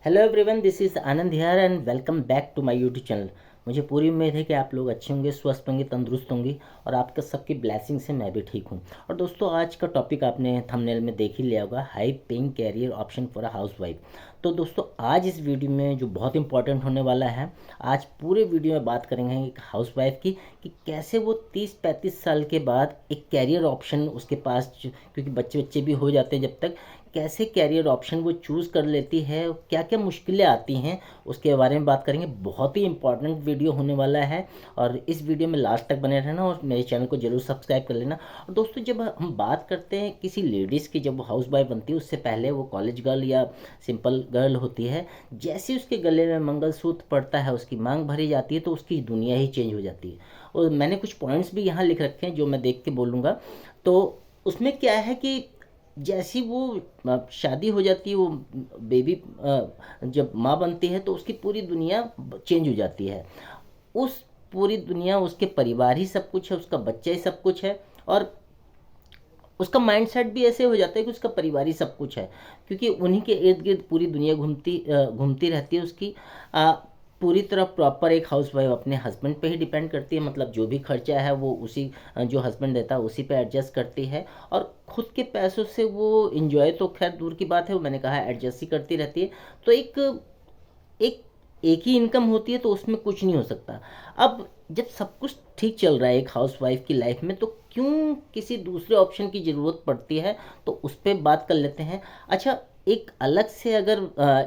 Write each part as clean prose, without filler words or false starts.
Hello everyone, this is Anand here and welcome back to my YouTube channel. मुझे पूरी उम्मीद है कि आप लोग अच्छे होंगे, स्वस्थ होंगे, तंदुरुस्त होंगे और आपका सबकी ब्लेसिंग से मैं भी ठीक हूँ। और दोस्तों, आज का टॉपिक आपने थंबनेल में देख ही लिया होगा, high paying career option for a housewife. तो दोस्तों, आज इस वीडियो में जो बहुत इंपॉर्टेंट होने वाला है, आज पूरे वीडियो में बात करेंगे एक हाउसवाइफ की कि कैसे वो 30-35 साल के बाद एक कैरियर ऑप्शन उसके पास, क्योंकि बच्चे बच्चे भी हो जाते हैं जब तक, कैसे कैरियर ऑप्शन वो चूज़ कर लेती है, क्या क्या मुश्किलें आती हैं, उसके बारे में बात करेंगे। बहुत ही इंपॉर्टेंट वीडियो होने वाला है और इस वीडियो में लास्ट तक बने रहना और मेरे चैनल को जरूर सब्सक्राइब कर लेना। और दोस्तों, जब हम बात करते हैं किसी लेडीज़ की, जब वो हाउस वाइफ बनती है उससे पहले वो कॉलेज गर्ल या सिंपल गर्ल होती है, जैसे उसके गले में मंगलसूत्र पड़ता है, उसकी मांग भरी जाती है तो उसकी दुनिया ही चेंज हो जाती है। और मैंने कुछ पॉइंट्स भी यहाँ लिख रखे हैं जो मैं देख के बोलूँगा। तो उसमें क्या है कि जैसी वो शादी हो जाती है, वो बेबी जब माँ बनती है तो उसकी पूरी दुनिया चेंज हो जाती है। उस पूरी दुनिया, उसके परिवार ही सब कुछ है, उसका बच्चा ही सब कुछ है और उसका माइंडसेट भी ऐसे हो जाता है कि उसका परिवार ही सब कुछ है, क्योंकि उन्हीं के इर्द गिर्द पूरी दुनिया घूमती रहती है उसकी। अ, पूरी तरह प्रॉपर एक हाउसवाइफ अपने हस्बैंड पे ही डिपेंड करती है, मतलब जो भी खर्चा है वो उसी जो हस्बैंड देता है उसी पे एडजस्ट करती है। और खुद के पैसों से वो इंजॉय तो खैर दूर की बात है, वो मैंने कहा एडजस्ट ही करती रहती है। तो एक एक ही इनकम होती है तो उसमें कुछ नहीं हो सकता। अब जब सब कुछ ठीक चल रहा है एक हाउसवाइफ की लाइफ में, तो क्यों किसी दूसरे ऑप्शन की ज़रूरत पड़ती है, तो उस पर बात कर लेते हैं। अच्छा, एक अलग से अगर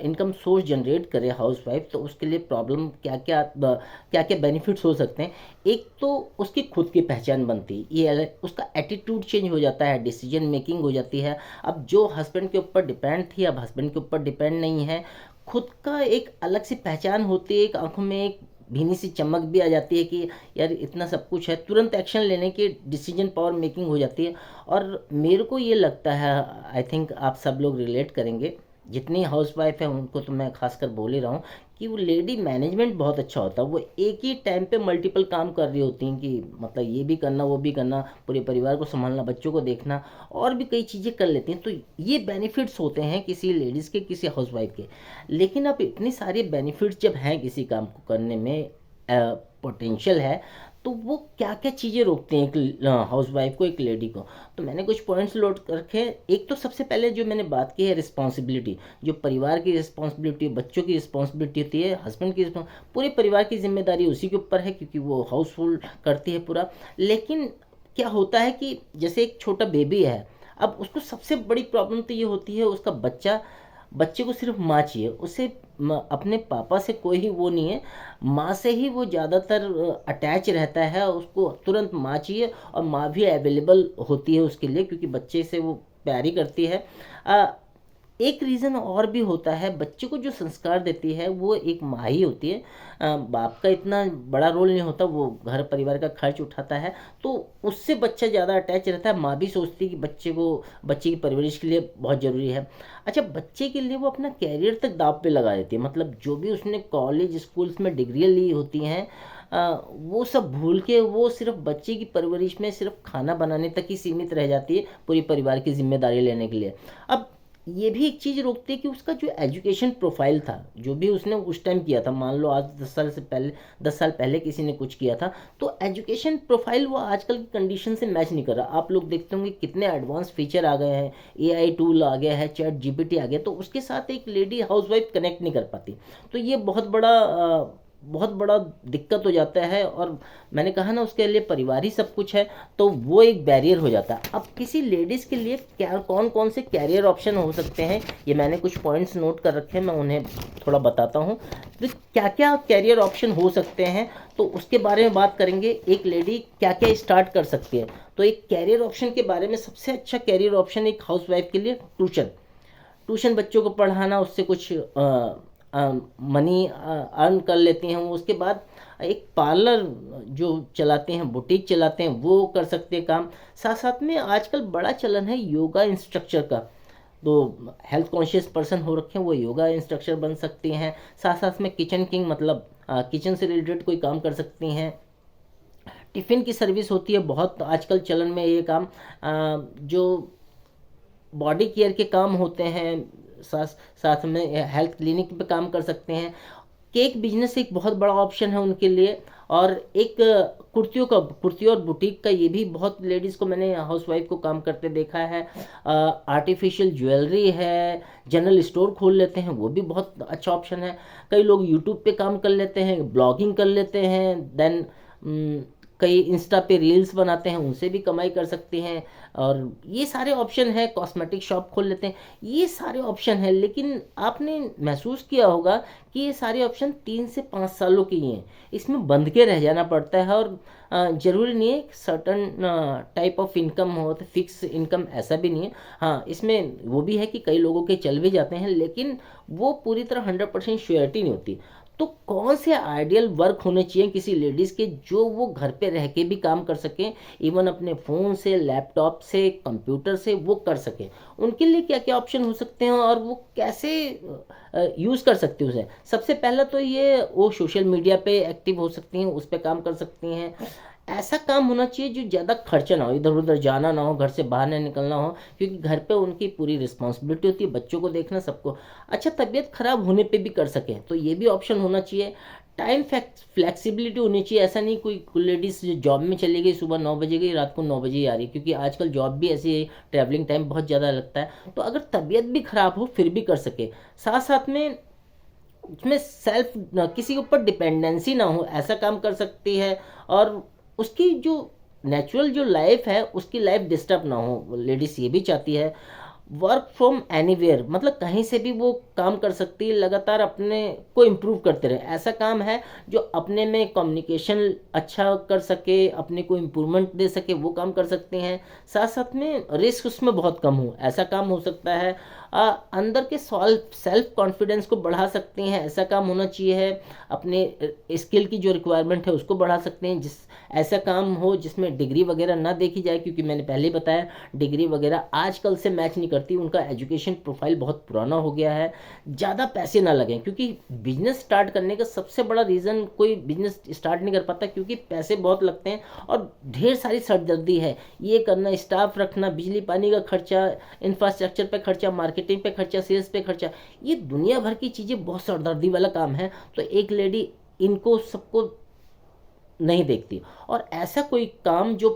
इनकम सोर्स जनरेट करे हाउसवाइफ, तो उसके लिए प्रॉब्लम क्या क्या बेनिफिट्स हो सकते हैं। एक तो उसकी खुद की पहचान बनती है, उसका एटीट्यूड चेंज हो जाता है, डिसीजन मेकिंग हो जाती है। अब जो हस्बैंड के ऊपर डिपेंड थी, अब हस्बैंड के ऊपर डिपेंड नहीं है। खुद का एक अलग सी पहचान होती है, एक आंखों में एक भीनी सी चमक भी आ जाती है कि यार इतना सब कुछ है, तुरंत एक्शन लेने की डिसीजन पावर मेकिंग हो जाती है। और मेरे को ये लगता है, आई थिंक आप सब लोग रिलेट करेंगे, जितनी हाउस वाइफ है उनको तो मैं खासकर बोल ही रहा हूँ कि वो लेडी मैनेजमेंट बहुत अच्छा होता है। वो एक ही टाइम पे मल्टीपल काम कर रही होती हैं, कि मतलब ये भी करना, वो भी करना, पूरे परिवार को संभालना, बच्चों को देखना और भी कई चीज़ें कर लेती हैं। तो ये बेनिफिट्स होते हैं किसी लेडीज़ के, किसी हाउसवाइफ के। लेकिन अब इतनी सारी बेनिफिट्स जब हैं किसी काम को करने में, पोटेंशियल है, तो वो क्या क्या चीज़ें रोकते हैं एक हाउसवाइफ को, एक लेडी को। तो मैंने कुछ पॉइंट्स नोट कर रखे हैं। एक तो सबसे पहले जो मैंने बात की है, रिस्पॉन्सिबिलिटी। जो परिवार की रिस्पॉन्सिबिलिटी, बच्चों की रिस्पॉन्सिबिलिटी होती है, हस्बैंड की पूरे परिवार की जिम्मेदारी उसी के ऊपर है, क्योंकि वो हाउस होल्ड करती है पूरा। लेकिन क्या होता है कि जैसे एक छोटा बेबी है, अब उसको सबसे बड़ी प्रॉब्लम तो ये होती है, उसका बच्चे को सिर्फ माँ चाहिए, उसे अपने पापा से कोई ही वो नहीं है, माँ से ही वो ज़्यादातर अटैच रहता है, उसको तुरंत माँ चाहिए और माँ भी अवेलेबल होती है उसके लिए, क्योंकि बच्चे से वो प्यार ही करती है। एक रीज़न और भी होता है, बच्चे को जो संस्कार देती है वो एक माँ ही होती है। बाप का इतना बड़ा रोल नहीं होता, वो घर परिवार का खर्च उठाता है, तो उससे बच्चा ज़्यादा अटैच रहता है। माँ भी सोचती है कि बच्चे की परवरिश के लिए बहुत ज़रूरी है। अच्छा, बच्चे के लिए वो अपना कैरियर तक दाव पे लगा देती है, मतलब जो भी उसने कॉलेज स्कूल्स में डिग्रियाँ ली होती हैं, वो सब भूल के वो सिर्फ बच्चे की परवरिश में, सिर्फ खाना बनाने तक ही सीमित रह जाती है, पूरी परिवार की जिम्मेदारी लेने के लिए। अब ये भी एक चीज़ रोकती है कि उसका जो एजुकेशन प्रोफाइल था, जो भी उसने उस टाइम किया था, मान लो आज 10 साल पहले किसी ने कुछ किया था, तो एजुकेशन प्रोफाइल वो आजकल की कंडीशन से मैच नहीं कर रहा। आप लोग देखते होंगे कितने एडवांस फीचर आ गए हैं, एआई टूल आ गया है, चैट जीपीटी आ गया, तो उसके साथ एक लेडी हाउसवाइफ कनेक्ट नहीं कर पाती। तो ये बहुत बड़ा दिक्कत हो जाता है। और मैंने कहा ना, उसके लिए परिवार ही सब कुछ है, तो वो एक बैरियर हो जाता है। अब किसी लेडीज़ के लिए क्या कौन कौन से कैरियर ऑप्शन हो सकते हैं, ये मैंने कुछ पॉइंट्स नोट कर रखे हैं, मैं उन्हें थोड़ा बताता हूँ। तो क्या क्या कैरियर ऑप्शन हो सकते हैं, तो उसके बारे में बात करेंगे। एक लेडी क्या क्या स्टार्ट कर सकती है, तो एक कैरियर ऑप्शन के बारे में सबसे अच्छा कैरियर ऑप्शन एक हाउसवाइफ के लिए ट्यूशन। ट्यूशन बच्चों को पढ़ाना, उससे कुछ मनी अर्न कर लेती हैं वो। उसके बाद एक पार्लर जो चलाते हैं, बुटीक चलाते हैं, वो कर सकते हैं काम। साथ साथ में आजकल बड़ा चलन है योगा इंस्ट्रक्चर का, तो हेल्थ कॉन्शियस पर्सन हो रखे हैं वो योगा इंस्ट्रक्टर बन सकती हैं। साथ साथ में किचन किंग, मतलब किचन से रिलेटेड कोई काम कर सकती हैं। टिफ़िन की सर्विस होती है बहुत आजकल चलन में ये काम। जो बॉडी केयर के काम होते हैं, साथ में हेल्थ क्लिनिक पे काम कर सकते हैं। केक बिजनेस एक बहुत बड़ा ऑप्शन है उनके लिए। और एक कुर्ती और बुटीक का, ये भी बहुत लेडीज़ को मैंने हाउसवाइफ को काम करते देखा है। आर्टिफिशियल ज्वेलरी है, जनरल स्टोर खोल लेते हैं, वो भी बहुत अच्छा ऑप्शन है। कई लोग यूट्यूब पे काम कर लेते हैं, ब्लॉगिंग कर लेते हैं, देन कई इंस्टा पे रील्स बनाते हैं, उनसे भी कमाई कर सकते हैं। और ये सारे ऑप्शन है, कॉस्मेटिक शॉप खोल लेते हैं, ये सारे ऑप्शन है। लेकिन आपने महसूस किया होगा कि ये सारे ऑप्शन 3 से 5 सालों के ही हैं, इसमें बंध के रह जाना पड़ता है। और ज़रूरी नहीं है सर्टन टाइप ऑफ इनकम हो, तो फिक्स इनकम ऐसा भी नहीं है। हाँ, इसमें वो भी है कि कई लोगों के चल भी जाते हैं, लेकिन वो पूरी तरह 100% श्योरिटी नहीं होती। तो कौन से आइडियल वर्क होने चाहिए किसी लेडीज़ के, जो वो घर पे रह के भी काम कर सकें, इवन अपने फ़ोन से, लैपटॉप से, कंप्यूटर से वो कर सकें। उनके लिए क्या क्या ऑप्शन हो सकते हैं और वो कैसे यूज़ कर सकती हैं उसे। सबसे पहला तो ये, वो सोशल मीडिया पे एक्टिव हो सकती हैं, उस पर काम कर सकती हैं। ऐसा काम होना चाहिए जो ज़्यादा खर्चा ना हो, इधर उधर जाना ना हो, घर से बाहर नहीं निकलना हो, क्योंकि घर पे उनकी पूरी रिस्पॉन्सिबिलिटी होती है, बच्चों को देखना, सबको। अच्छा, तबीयत खराब होने पे भी कर सकें, तो ये भी ऑप्शन होना चाहिए। टाइम फ्लेक्सिबिलिटी होनी चाहिए। ऐसा नहीं कोई लेडीज़ जॉब में चली गई, सुबह 9 बजे गई, रात को 9 बजे ही आ रही है, क्योंकि आजकल जॉब भी ऐसी है, ट्रैवलिंग टाइम बहुत ज़्यादा लगता है। तो अगर तबीयत भी खराब हो फिर भी कर सके, साथ साथ में उसमें सेल्फ, किसी के ऊपर डिपेंडेंसी ना हो, ऐसा काम कर सकती है। और उसकी जो नेचुरल जो लाइफ है, उसकी लाइफ डिस्टर्ब ना हो, लेडीज़ ये भी चाहती है। वर्क फ्रॉम एनीवेयर, मतलब कहीं से भी वो काम कर सकती है, लगातार अपने को इम्प्रूव करते रहे। ऐसा काम है जो अपने में कम्युनिकेशन अच्छा कर सके, अपने को इम्प्रूवमेंट दे सके, वो काम कर सकते हैं। साथ साथ में रिस्क उसमें बहुत कम हो, ऐसा काम हो सकता है। अंदर के सेल्फ कॉन्फिडेंस को बढ़ा सकते हैं, ऐसा काम होना चाहिए है। अपने स्किल की जो रिक्वायरमेंट है उसको बढ़ा सकते हैं। ऐसा काम हो जिसमें डिग्री वगैरह ना देखी जाए, क्योंकि मैंने पहले ही बताया डिग्री वगैरह आजकल से मैच नहीं करती, उनका एजुकेशन प्रोफाइल बहुत पुराना हो गया है। ज़्यादा पैसे ना लगें, क्योंकि बिजनेस स्टार्ट करने का सबसे बड़ा रीज़न कोई बिजनेस स्टार्ट नहीं कर पाता, क्योंकि पैसे बहुत लगते हैं और ढेर सारी सरदर्दी है। ये करना, स्टाफ रखना, बिजली पानी का खर्चा, इंफ्रास्ट्रक्चर पे खर्चा, मार्केटिंग पे खर्चा, सेल्स पे खर्चा, ये दुनिया भर की चीज़ें बहुत सरदर्दी वाला काम है। तो एक लेडी इनको सबको नहीं देखती। और ऐसा कोई काम जो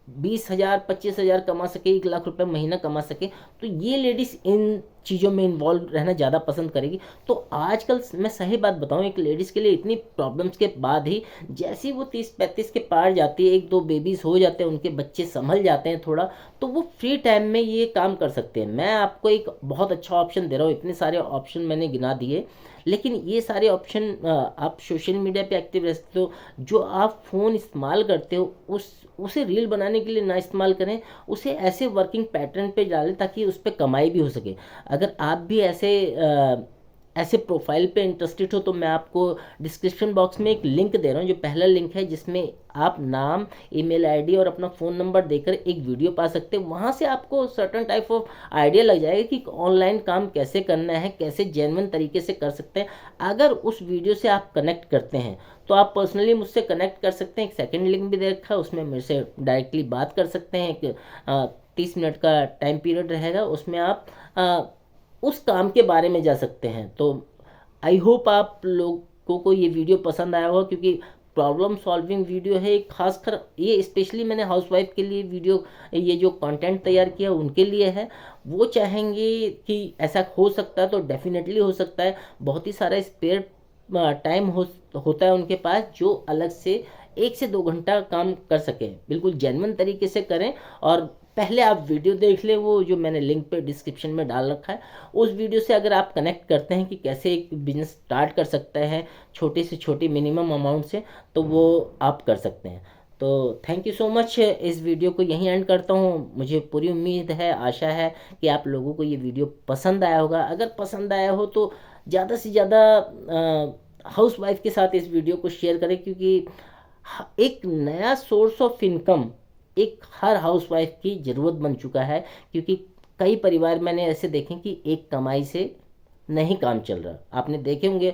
20,000 25,000 कमा सके, 1 लाख रुपए महीना कमा सके, तो ये लेडीज़ इन चीज़ों में इन्वॉल्व रहना ज़्यादा पसंद करेगी। तो आजकल मैं सही बात बताऊँ, एक लेडीज़ के लिए इतनी प्रॉब्लम्स के बाद ही, जैसे ही वो 30-35 के पार जाती है, 1-2 बेबीज़ हो जाते हैं, उनके बच्चे संभल जाते हैं थोड़ा, तो वो फ्री टाइम में ये काम कर सकते हैं। मैं आपको एक बहुत अच्छा ऑप्शन दे रहा हूँ, इतने सारे ऑप्शन मैंने गिना दिए, लेकिन ये सारे ऑप्शन आप सोशल मीडिया पे एक्टिव रहते हो, जो आप फ़ोन इस्तेमाल करते हो उसे रील बनाने के लिए ना इस्तेमाल करें, उसे ऐसे वर्किंग पैटर्न पे डालें ताकि उस पे कमाई भी हो सके। अगर आप भी ऐसे प्रोफाइल पे इंटरेस्टेड हो, तो मैं आपको डिस्क्रिप्शन बॉक्स में एक लिंक दे रहा हूँ, जो पहला लिंक है, जिसमें आप नाम, ईमेल आईडी और अपना फ़ोन नंबर देकर एक वीडियो पा सकते हैं। वहाँ से आपको सर्टन टाइप ऑफ आइडिया लग जाएगा कि ऑनलाइन काम कैसे करना है, कैसे जेन्युइन तरीके से कर सकते हैं। अगर उस वीडियो से आप कनेक्ट करते हैं तो आप पर्सनली मुझसे कनेक्ट कर सकते हैं। एक सेकेंड लिंक भी दे रखा है, उसमें मेरे से डायरेक्टली बात कर सकते हैं। एक 30 मिनट का टाइम पीरियड रहेगा, उसमें आप उस काम के बारे में जा सकते हैं। तो आई होप आप लोगों को ये वीडियो पसंद आया होगा, क्योंकि प्रॉब्लम सॉल्विंग वीडियो है। खासकर ये स्पेशली मैंने हाउसवाइफ के लिए वीडियो, ये जो कंटेंट तैयार किया उनके लिए है। वो चाहेंगे कि ऐसा हो सकता है तो डेफिनेटली हो सकता है। बहुत ही सारा स्पेयर टाइम होता है उनके पास, जो अलग से 1 से 2 घंटा काम कर सकें, बिल्कुल जेन्युइन तरीके से करें। और पहले आप वीडियो देख लें, वो जो मैंने लिंक पे डिस्क्रिप्शन में डाल रखा है, उस वीडियो से अगर आप कनेक्ट करते हैं कि कैसे एक बिजनेस स्टार्ट कर सकते हैं छोटे से छोटी मिनिमम अमाउंट से, तो वो आप कर सकते हैं। तो थैंक यू सो मच। इस वीडियो को यहीं एंड करता हूँ। मुझे पूरी उम्मीद है, आशा है कि आप लोगों को ये वीडियो पसंद आया होगा। अगर पसंद आया हो तो ज़्यादा से ज़्यादा हाउसवाइफ के साथ इस वीडियो को शेयर करें, क्योंकि एक नया सोर्स ऑफ इनकम एक हर हाउसवाइफ की ज़रूरत बन चुका है। क्योंकि कई परिवार मैंने ऐसे देखे कि एक कमाई से नहीं काम चल रहा। आपने देखे होंगे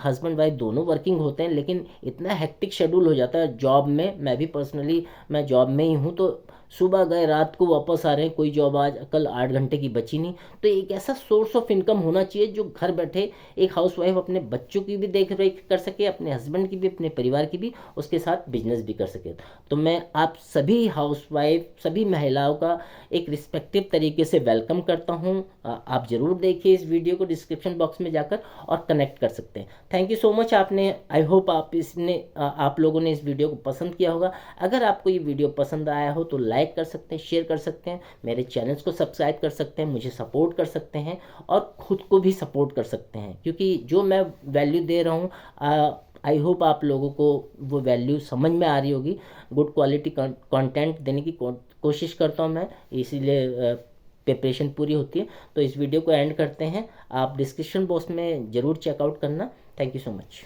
हस्बैंड वाइफ दोनों वर्किंग होते हैं, लेकिन इतना हेक्टिक शेड्यूल हो जाता है जॉब में। मैं भी पर्सनली मैं जॉब में ही हूँ, तो सुबह गए रात को वापस आ रहे हैं, कोई जॉब आज कल 8 घंटे की बची नहीं। तो एक ऐसा सोर्स ऑफ इनकम होना चाहिए जो घर बैठे एक हाउसवाइफ अपने बच्चों की भी देख रेख कर सके, अपने हस्बैंड की भी, अपने परिवार की भी, उसके साथ बिजनेस भी कर सके। तो मैं आप सभी हाउसवाइफ, सभी महिलाओं का एक रिस्पेक्टिव तरीके से वेलकम करता हूँ। आप ज़रूर देखिए इस वीडियो को, डिस्क्रिप्शन बॉक्स में जाकर और कनेक्ट कर सकते हैं। Thank you so much. आपने, आई होप आप लोगों ने इस वीडियो को पसंद किया होगा। अगर आपको ये वीडियो पसंद आया हो तो लाइक कर सकते हैं, शेयर कर सकते हैं, मेरे चैनल्स को सब्सक्राइब कर सकते हैं, मुझे सपोर्ट कर सकते हैं और ख़ुद को भी सपोर्ट कर सकते हैं, क्योंकि जो मैं वैल्यू दे रहा हूँ आई होप आप लोगों को वो वैल्यू समझ में आ रही होगी। गुड क्वालिटी कंटेंट देने की कोशिश करता हूँ मैं, इसीलिए प्रिपरेशन पूरी होती है। तो इस वीडियो को एंड करते हैं। आप डिस्क्रिप्शन बॉक्स में ज़रूर चेकआउट करना। Thank you so much.